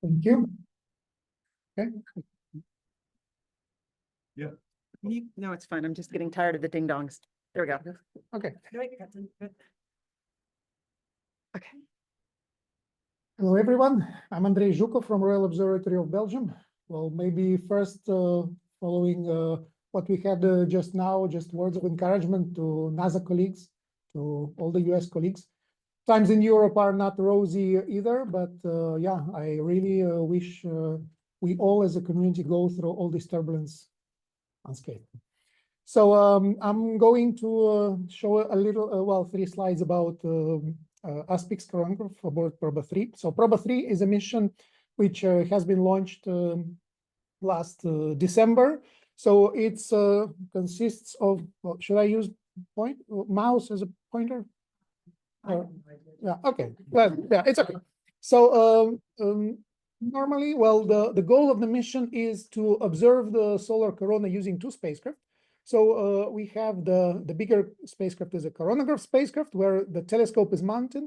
Thank you. Okay. Yeah. No, it's fine. I'm just getting tired of the ding dongs. There we go. Okay. Okay. Hello, everyone. I'm Andrei Zhukov from Royal Observatory of Belgium. Well, maybe first, following what we had just now, just words of encouragement to NASA colleagues, to all the US colleagues. Times in Europe are not rosy either, but yeah, I really wish we all as a community go through all this turbulence unscathed. So I'm going to show a little, well, 3 slides about Aspix coronagraph aboard Proba 3. So Proba 3 is a mission which has been launched last December. So it's consists of, well, should I use mouse as a pointer? Yeah, okay. Well, yeah, it's okay. So normally, well, the goal of the mission is to observe the solar corona using 2 spacecraft. So we have the bigger spacecraft is a coronagraph spacecraft where the telescope is mounted,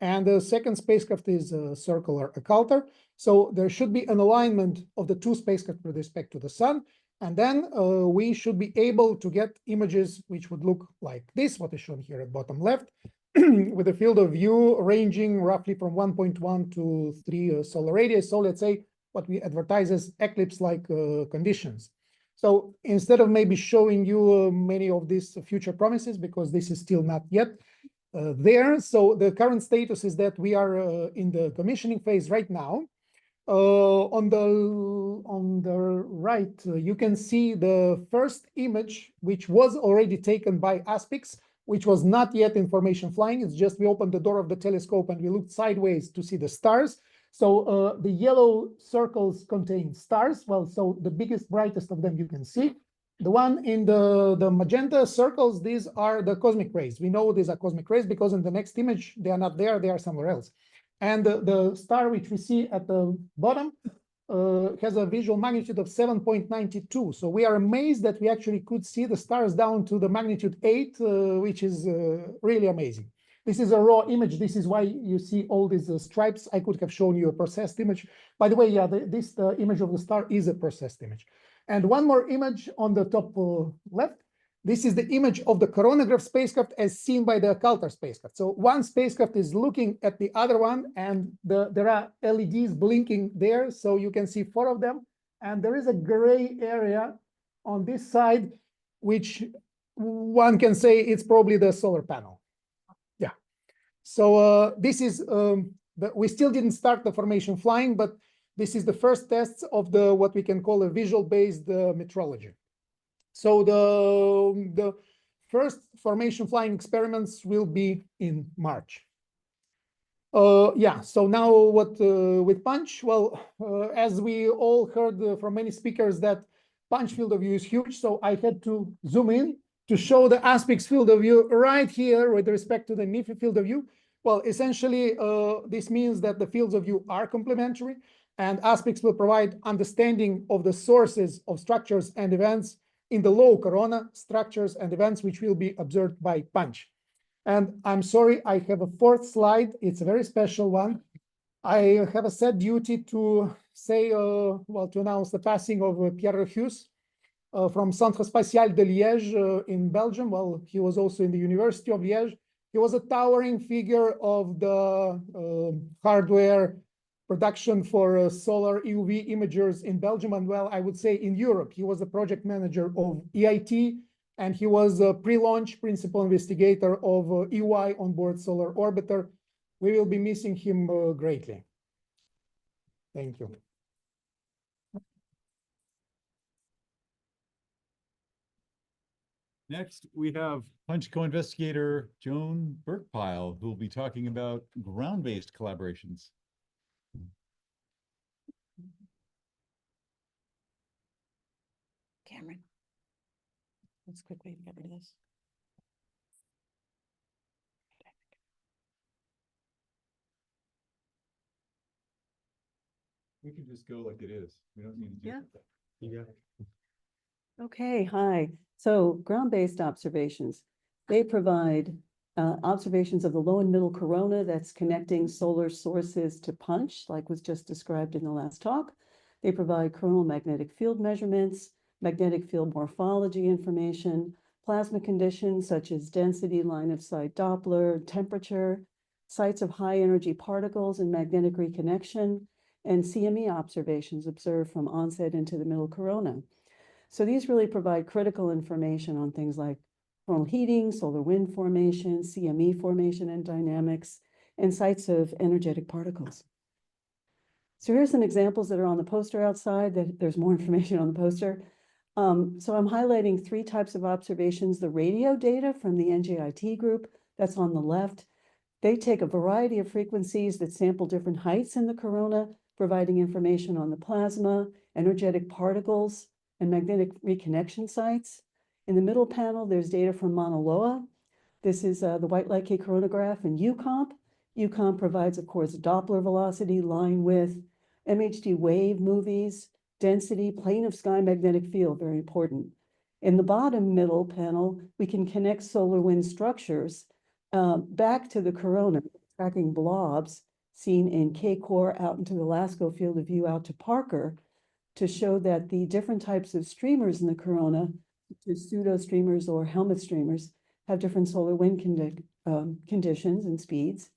and the second spacecraft is a circular occulter. So there should be an alignment of the 2 spacecraft with respect to the sun. And then we should be able to get images which would look like this, what is shown here at bottom left, with a field of view ranging roughly from 1.1 to 3 solar radius. So let's say what we advertise as eclipse-like conditions. So instead of maybe showing you many of these future promises, because this is still not yet there. So the current status is that we are in the commissioning phase right now. On the right, you can see the first image, which was already taken by Aspix, which was not yet in formation flying. It's just we opened the door of the telescope and we looked sideways to see the stars. So the yellow circles contain stars. Well, so the biggest, brightest of them you can see. The one in the magenta circles, these are the cosmic rays. We know these are cosmic rays because in the next image, they are not there, they are somewhere else. And the star which we see at the bottom has a visual magnitude of 7.92. So we are amazed that we actually could see the stars down to the magnitude 8, which is really amazing. This is a raw image. This is why you see all these stripes. I could have shown you a processed image. By the way, yeah, this image of the star is a processed image. And one more image on the top left. This is the image of the coronagraph spacecraft as seen by the occulter spacecraft. So one spacecraft is looking at the other one, and there are LEDs blinking there. So you can see 4 of them. And there is a gray area on this side, which one can say it's probably the solar panel. Yeah. So this is, we still didn't start the formation flying, but this is the first tests of the what we can call a visual-based metrology. So the first formation flying experiments will be in March. Yeah, so now what with PUNCH? Well, as we all heard from many speakers that PUNCH field of view is huge, so I had to zoom in to show the Aspix field of view right here with respect to the NIFI field of view. Well, essentially, this means that the fields of view are complementary, and Aspix will provide understanding of the sources of structures and events in the low corona structures and events which will be observed by PUNCH. And I'm sorry, I have a 4th slide. It's a very special one. I have a sad duty to say, well, to announce the passing of Pierre Hughes from Centre Spatial de Liège in Belgium. Well, he was also in the University of Liège. He was a towering figure of the hardware production for solar UV imagers in Belgium, and well, I would say in Europe. He was the project manager of EIT, and he was a pre-launch principal investigator of EY onboard solar orbiter. We will be missing him greatly. Thank you. Next, we have PUNCH co-investigator Joan Burkpile, who will be talking about ground-based collaborations. Cameron. Let's quickly get rid of this. We can just go like it is. We don't need to do Yeah. that. Yeah. Okay, hi. So ground-based observations, they provide observations of the low and middle corona that's connecting solar sources to PUNCH, like was just described in the last talk. They provide coronal magnetic field measurements, magnetic field morphology information, plasma conditions such as density, line of sight Doppler, temperature, sites of high energy particles and magnetic reconnection, and CME observations observed from onset into the middle corona. So these really provide critical information on things like coronal heating, solar wind formation, CME formation and dynamics, and sites of energetic particles. So here's some examples that are on the poster outside. There's more information on the poster. So I'm highlighting 3 types of observations. The radio data from the NJIT group, that's on the left. They take a variety of frequencies that sample different heights in the corona, providing information on the plasma, energetic particles, and magnetic reconnection sites. In the middle panel, there's data from Mauna Loa. This is the white light K coronagraph in UComp. UComp provides, of course, Doppler velocity, line width, MHD wave movies, density, plane of sky magnetic field, very important. In the bottom middle panel, we can connect solar wind structures back to the corona, tracking blobs seen in K-core out into the LASCO field of view out to Parker to show that the different types of streamers in the corona, pseudo streamers or helmet streamers, have different solar wind conditions and speeds.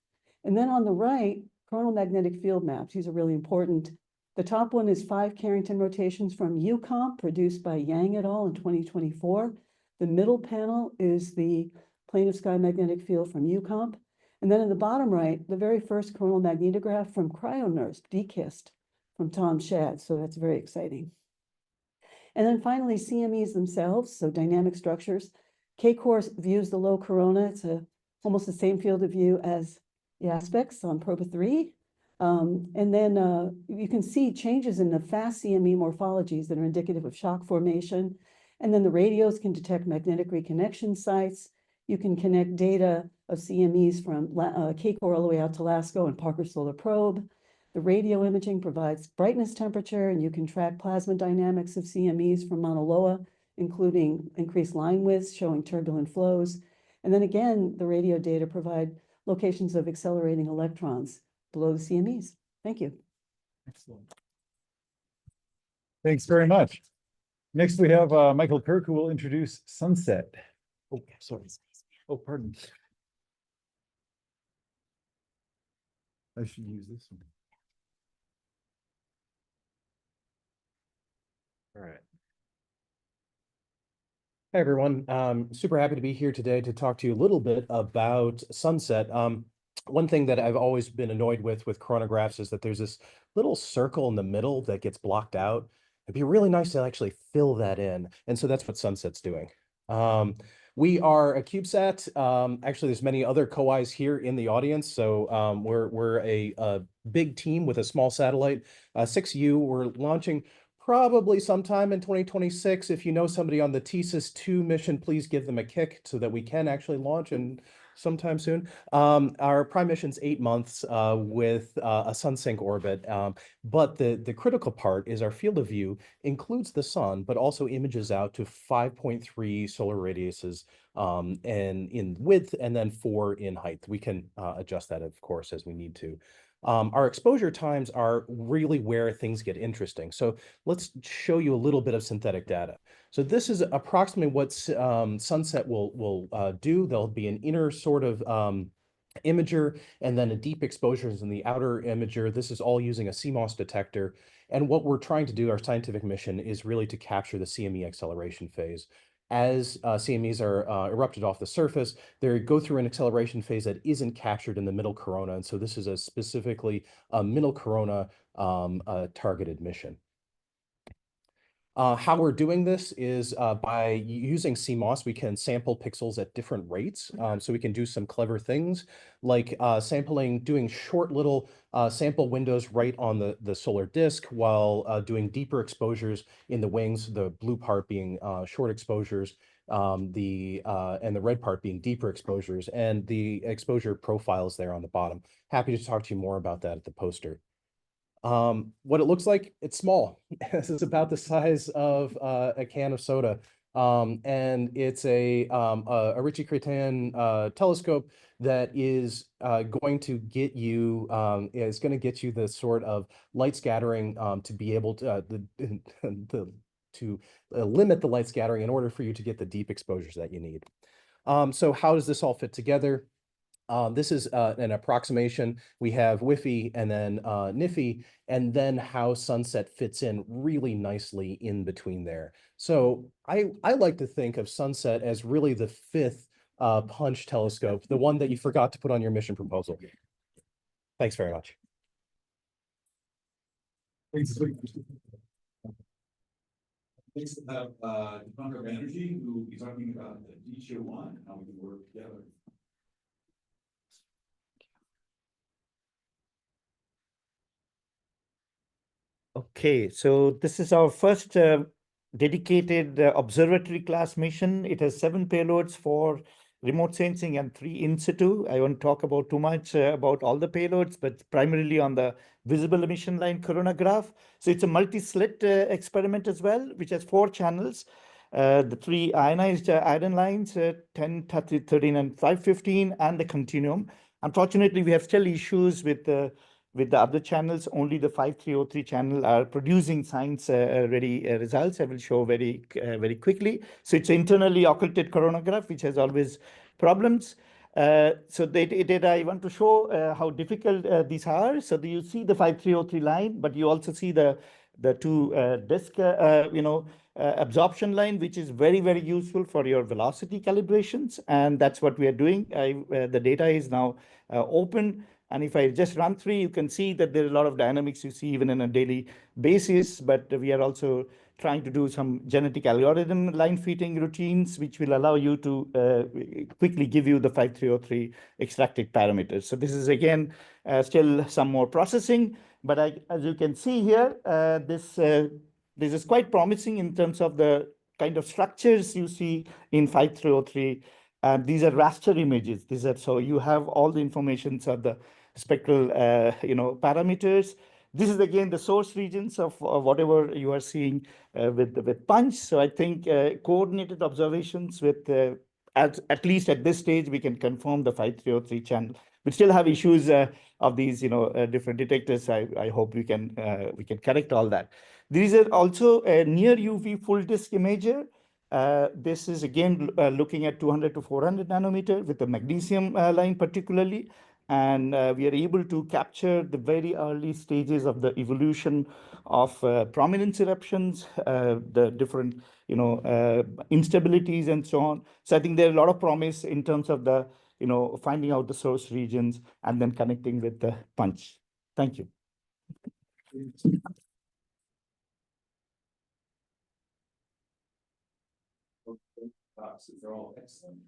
And then on the right, coronal magnetic field maps. These are really important. The top one is 5 Carrington rotations from UComp produced by Yang et al. In 2024. The middle panel is the plane of sky magnetic field from UComp. And then in the bottom right, the very first coronal magnetograph from CryoNurse, DKIST, from Tom Shad. So that's very exciting. And then finally, CMEs themselves, so dynamic structures. K-core views the low corona. It's almost the same field of view as the aspects on Proba 3. And then you can see changes in the fast CME morphologies that are indicative of shock formation. And then the radios can detect magnetic reconnection sites. You can connect data of CMEs from K-core all the way out to LASCO and Parker Solar Probe. The radio imaging provides brightness temperature, and you can track plasma dynamics of CMEs from Mauna Loa, including increased line widths showing turbulent flows. And then again, the radio data provide locations of accelerating electrons below the CMEs. Thank you. Excellent. Thanks very much. Next, we have Michael Kirk, who will introduce Sunset. Oh, sorry. Oh, pardon. I should use this one. All right. Hey, everyone. Super happy to be here today to talk to you a little bit about Sunset. One thing that I've always been annoyed with coronagraphs is that there's this little circle in the middle that gets blocked out. It'd be really nice to actually fill that in. And so that's what Sunset's doing. We are a CubeSat. Actually, there's many other COIs here in the audience. So we're a big team with a small satellite. 6U, we're launching probably sometime in 2026. If you know somebody on the TSIS 2 mission, please give them a kick so that we can actually launch in sometime soon. Our prime mission's 8 months with a sun-sync orbit. But the critical part is our field of view includes the sun, but also images out to 5.3 solar radiuses and in width, and then 4 in height. We can adjust that, of course, as we need to. Our exposure times are really where things get interesting. So let's show you a little bit of synthetic data. So this is approximately what Sunset will do. There'll be an inner sort of imager and then a deep exposures in the outer imager. This is all using a CMOS detector. And what we're trying to do, our scientific mission, is really to capture the CME acceleration phase. As CMEs are erupted off the surface, they go through an acceleration phase that isn't captured in the middle corona. And so this is a specifically middle corona targeted mission. How we're doing this is by using CMOS, we can sample pixels at different rates. So we can do some clever things like doing short little sample windows right on the solar disk while doing deeper exposures in the wings, the blue part being short exposures, and the red part being deeper exposures, and the exposure profiles there on the bottom. Happy to talk to you more about that at the poster. What it looks like, it's small. This is about the size of a can of soda. And it's a Ritchie-Chrétien telescope that is going to get you the sort of light scattering to be able to limit the light scattering in order for you to get the deep exposures that you need. So how does this all fit together? This is an approximation. We have Wi-Fi and then NIFI, and then how sunset fits in really nicely in between there. So I like to think of sunset as really the fifth punch telescope, the one that you forgot to put on your mission proposal. Thanks very much. Thanks. Next, we have Department of Energy, who will be talking about the HAO and how we can work together. Okay, so this is our first dedicated observatory class mission. It has 7 payloads for remote sensing and 3 in situ. I won't talk about too much about all the payloads, but primarily on the visible emission line coronagraph. So it's a multi-slit experiment as well, which has 4 channels. The 3 ionized iron lines, 10, 30, 13, and 515, and the continuum. Unfortunately, we have still issues with the other channels. Only the 5303 channel are producing science-ready results. I will show very quickly. So it's internally occulted coronagraph, which has always problems. So the data I want to show how difficult these are. So you see the 5303 line, but you also see the 2 disk, absorption line, which is very useful for your velocity calibrations, and that's what we are doing. The data is now open. And if I just run through, you can see that there are a lot of dynamics you see even on a daily basis, but we are also trying to do some genetic algorithm line fitting routines, which will allow you to quickly give you the 5303 extracted parameters. So this is again, still some more processing, but as you can see here, this is quite promising in terms of the kind of structures you see in 5303. These are raster images. So you have all the information of the spectral, parameters. This is again the source regions of whatever you are seeing with punch. So I think coordinated observations with at least at this stage we can confirm the 5303 channel. We still have issues of these, different detectors. I hope we can correct all that. These are also a near UV full disk imager. This is again looking at 200 to 400 nanometer with the magnesium line particularly. And we are able to capture the very early stages of the evolution of prominence eruptions, the different, instabilities and so on. So I think there's a lot of promise in terms of the, finding out the source regions and then connecting with the punch. Thank you. They're all excellent.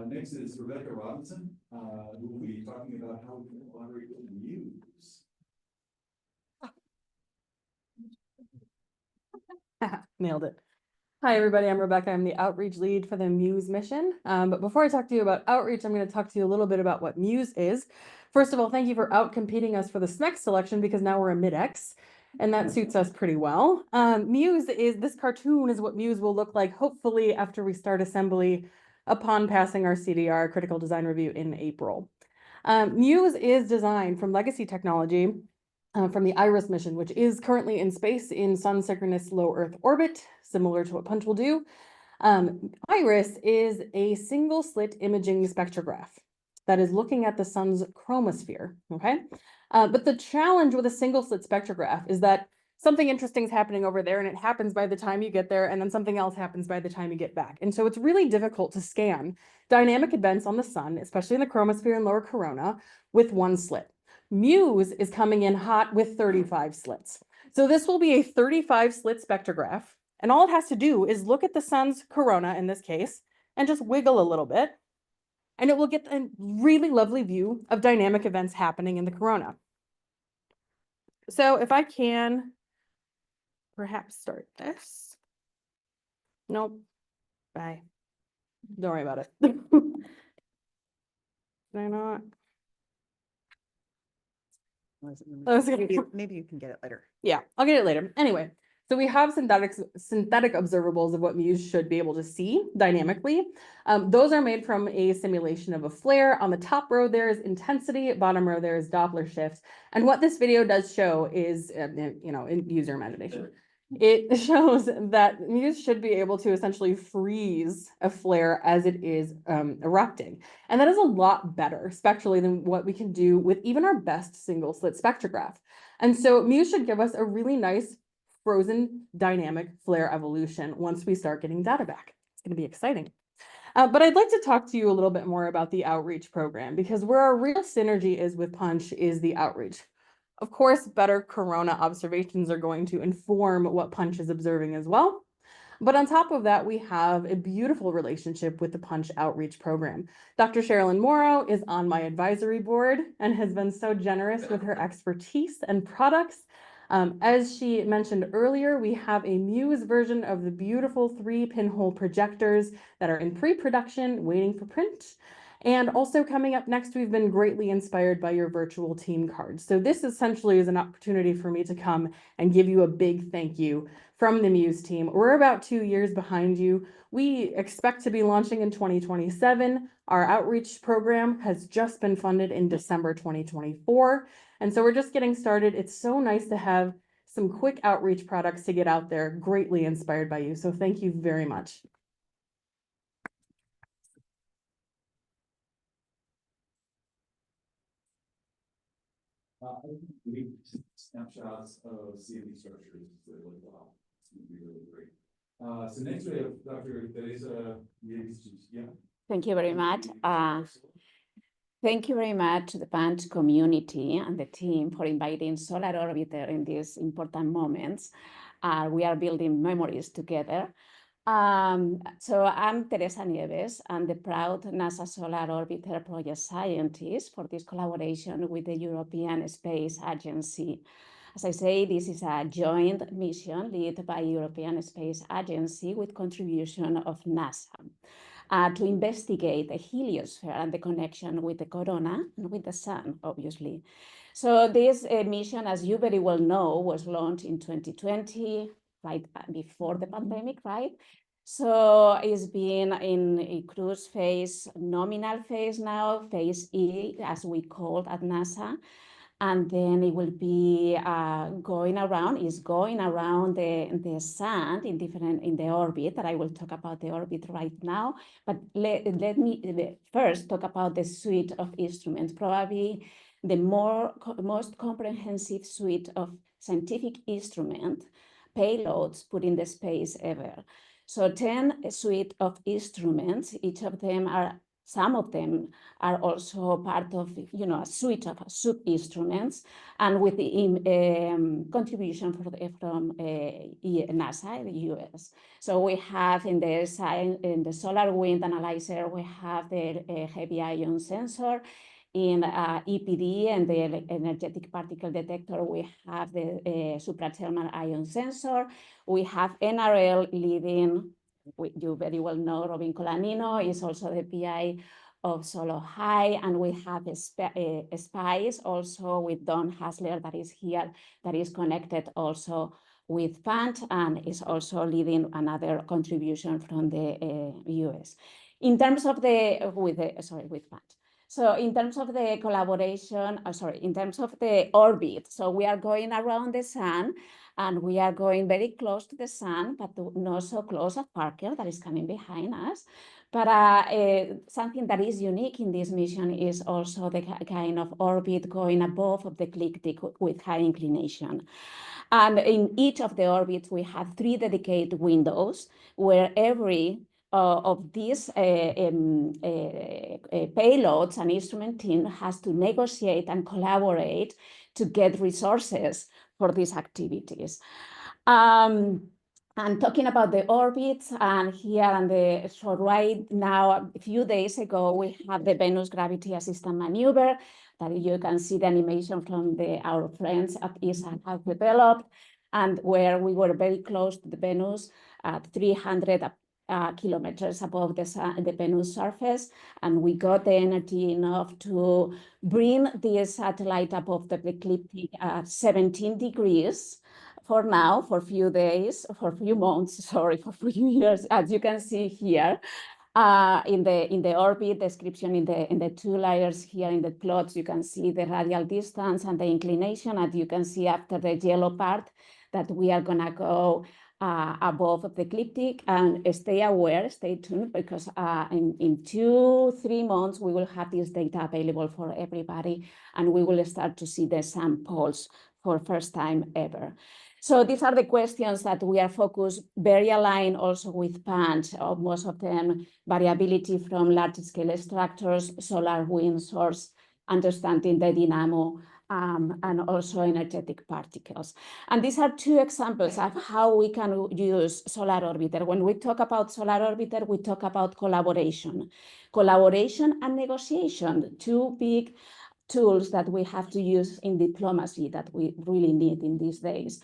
Next is Rebecca Robinson, who will be talking about how we can collaborate with Muse. Nailed it. Hi, everybody. I'm Rebecca. I'm the outreach lead for the Muse mission. But before I talk to you about outreach, I'm going to talk to you a little bit about what Muse is. First of all, thank you for outcompeting us for the SMEX selection, because now we're a mid-X, and that suits us pretty well. This cartoon is what Muse will look like, hopefully, after we start assembly upon passing our CDR, Critical Design Review, in April. Muse is designed from legacy technology from the IRIS mission, which is currently in space in sun-synchronous low Earth orbit, similar to what PUNCH will do. IRIS is a single-slit imaging spectrograph that is looking at the sun's chromosphere, okay? But the challenge with a single-slit spectrograph is that something interesting is happening over there, and it happens by the time you get there, and then something else happens by the time you get back. And so it's really difficult to scan dynamic events on the sun, especially in the chromosphere and lower corona, with one slit. Muse is coming in hot with 35 slits. So this will be a 35 slit spectrograph, and all it has to do is look at the sun's corona in this case and just wiggle a little bit, and it will get a really lovely view of dynamic events happening in the corona. So if I can perhaps start this. Nope. Bye. Don't worry about it. Can I not? Maybe you can get it later. Yeah, I'll get it later. Anyway, So we have synthetic observables of what Muse should be able to see dynamically. Those are made from a simulation of a flare. On the top row there is intensity, bottom row there is Doppler shift. And what this video does show is, in user imagination, it shows that Muse should be able to essentially freeze a flare as it is erupting. And that is a lot better spectrally than what we can do with even our best single slit spectrograph. And so Muse should give us a really nice frozen dynamic flare evolution once we start getting data back. It's going to be exciting. But I'd like to talk to you a little bit more about the outreach program, because where our real synergy is with PUNCH is the outreach. Of course, better corona observations are going to inform what PUNCH is observing as well. But on top of that, we have a beautiful relationship with the PUNCH outreach program. Dr. Sherilyn Morrow is on my advisory board and has been so generous with her expertise and products. As she mentioned earlier, we have a Muse version of the beautiful 3 pinhole projectors that are in pre-production, waiting for print. And also coming up next, we've been greatly inspired by your virtual team cards. So this essentially is an opportunity for me to come and give you a big thank you from the Muse team. We're about 2 years behind you. We expect to be launching in 2027. Our outreach program has just been funded in December 2024. And so we're just getting started. It's so nice to have some quick outreach products to get out there, greatly inspired by you. So thank you very much. Snapshots of CME structures. Wow, it's going to be really great. So next we have Dr. Teresa. Thank you very much. Thank you very much to the PUNCH community and the team for inviting Solar Orbiter in these important moments. We are building memories together. So I'm Teresa Nieves. I'm the proud NASA Solar Orbiter project scientist for this collaboration with the European Space Agency. As I say, this is a joint mission led by European Space Agency with contribution of NASA. To investigate the heliosphere and the connection with the corona and with the sun, obviously. So this mission, as you very well know, was launched in 2020, right before the pandemic, right? So it's been in a cruise phase, nominal phase now, phase E, as we call it at NASA. And then it will be going around the sun in the orbit, that I will talk about the orbit right now. But let me first talk about the suite of instruments, probably the most comprehensive suite of scientific instrument payloads put in the space ever. So 10 suite of instruments, some of them are also part of, a suite of sub-instruments, and with the contribution from NASA, the US. So we have in the solar wind analyzer, we have the heavy ion sensor. In EPD and the energetic particle detector, we have the suprathermal ion sensor. We have NRL leading. You very well know Robin Colanino is also the PI of Solo High, and we have a SPICE also with Don Hasler that is here, that is connected also with PUNCH and is also leading another contribution from the US. In terms of with PUNCH. So in terms of the collaboration, in terms of the orbit, so we are going around the sun, and we are going very close to the sun, but not so close as Parker that is coming behind us. But something that is unique in this mission is also the kind of orbit going above of the ecliptic with high inclination. And in each of the orbits, we have 3 dedicated windows where every of these payloads and instrument team has to negotiate and collaborate to get resources for these activities. And talking about the orbits, and here on so right now, a few days ago, we have the Venus Gravity Assistance Maneuver that you can see the animation from our friends at ESA have developed, and where we were very close to the Venus at 300 kilometers above the Venus surface, and we got the energy enough to bring this satellite above the ecliptic at 17 degrees for now, for a few days, for a few months, sorry, for a few years, as you can see here, in the orbit description in the two layers here in the plots, you can see the radial distance and the inclination, and you can see after the yellow part that we are gonna go above the ecliptic. And stay aware, stay tuned, because in 2-3 months we will have this data available for everybody, and we will start to see the samples for first time ever. So these are the questions that we are focused, very aligned also with PUNCH, most of them variability from large scale structures, solar wind source, understanding the dynamo, and also energetic particles. And these are two examples of how we can use Solar Orbiter. When we talk about Solar Orbiter, we talk about collaboration and negotiation, two big tools that we have to use in diplomacy that we really need in these days.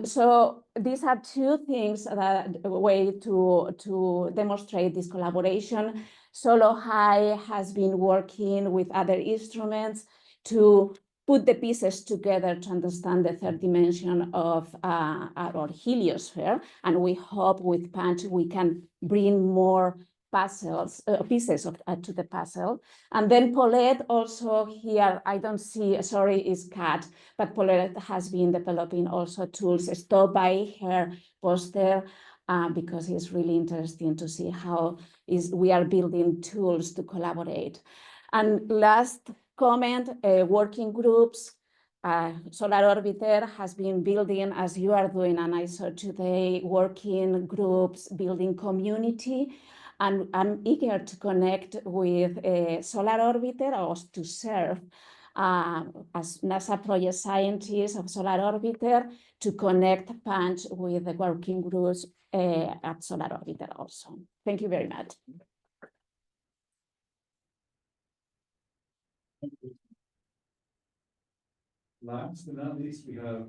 So these are two things that a way to demonstrate this collaboration. Solo High has been working with other instruments to put the pieces together to understand the third dimension of our heliosphere. And we hope with PUNCH we can bring more pieces to the puzzle. And then Paulette also here, I don't see, sorry, is cut, but Paulette has been developing also tools. Stop by her poster because it's really interesting to see how we are building tools to collaborate. And last comment, working groups. Solar Orbiter has been building, as you are doing, and I saw today, working groups, building community. And I'm eager to connect with Solar Orbiter or to serve as NASA project scientist of Solar Orbiter to connect PUNCH with the working groups at Solar Orbiter also. Thank you very much. Last but not least, we have